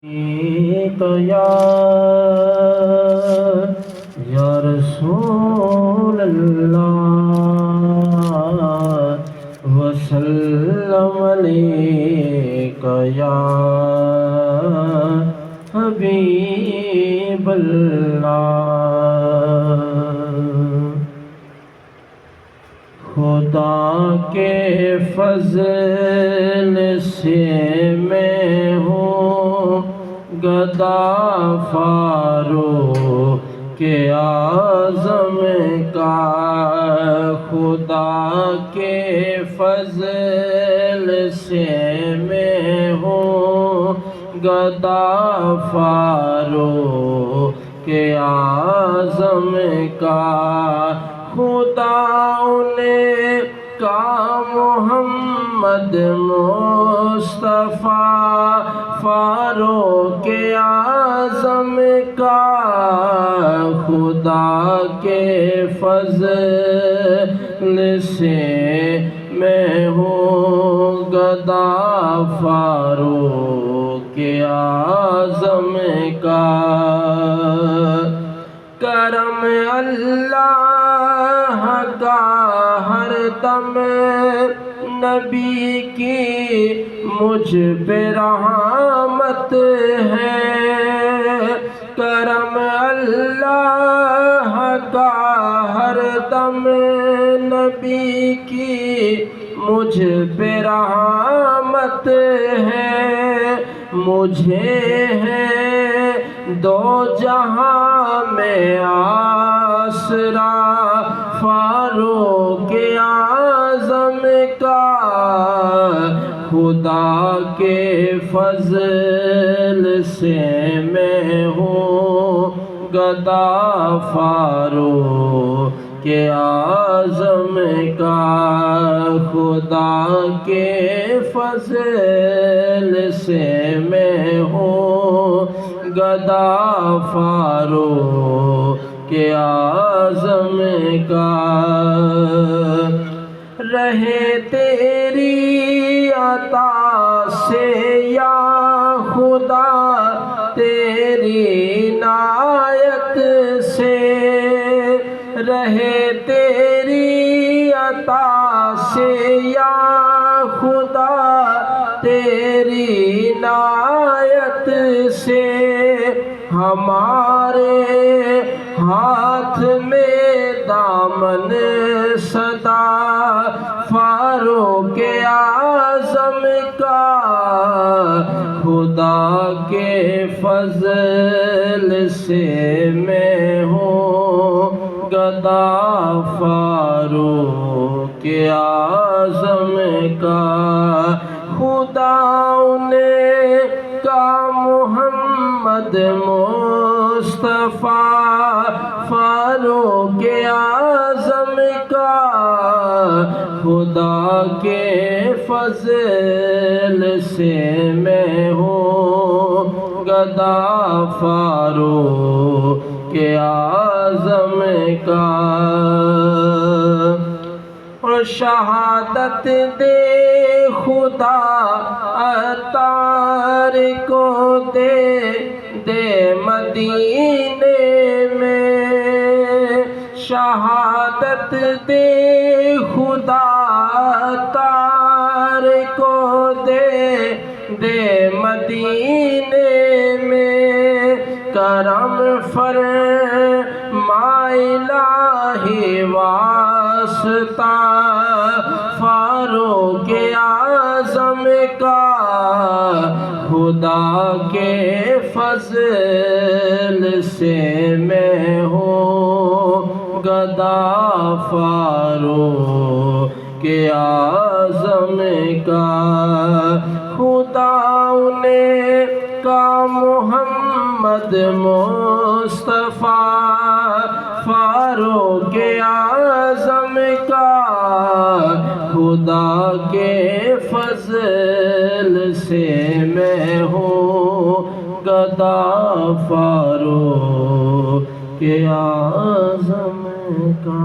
یا رسول اللہ وسلم علیک یا حبیب اللہ۔ خدا کے فضل سے میں ہوں گدا فاروق اعظم کا، خدا کے فضل سے میں ہوں گدا فاروق اعظم کا۔ خدا نے کا محمد مصطفیٰ فاروق اعظم کا، خدا کے فضل سے میں ہوں گدا فاروق اعظم کا۔ کرم اللہ کا ہر دم نبی کی مجھ پہ رحمت ہے، کرم اللہ کا ہر دم نبی کی مجھ پہ رحمت ہے۔ مجھے ہے دو جہاں میں آسرا فاروق اعظم کا، خدا کے فضل سے میں ہوں گدا فاروق اعظم کا، خدا کے فضل سے میں ہوں گدا فاروق اعظم کا۔ رہے تیری عطا سے یا خدا تیری عنایت سے، رہے تیری عطا سے یا خدا تیری عنایت سے، ہمارے ہاتھ میں دامن سدا فاروق اعظم کا، خدا کے فضل سے میں ہوں گدا فاروق اعظم کا۔ خدا نے کا محمد مصطفیٰ فاروق اعظم کا، خدا کے فضل سے میں ہوں گدا فاروق اعظم کا۔ شہادت دے خدا عطار کو دے دے مدینے میں، شہادت دے خدا عطار کو دے دے مدینے میں، کرم فرما الہی واسطہ فاروق اعظم کا، خدا کے فضل سے میں ہوں گدا فاروق اعظم کا۔ خدا نے کا محمد مصطفیٰ فاروق اعظم کا، خدا کے فضل سے میں ہوں گدا فاروق اعظم کا۔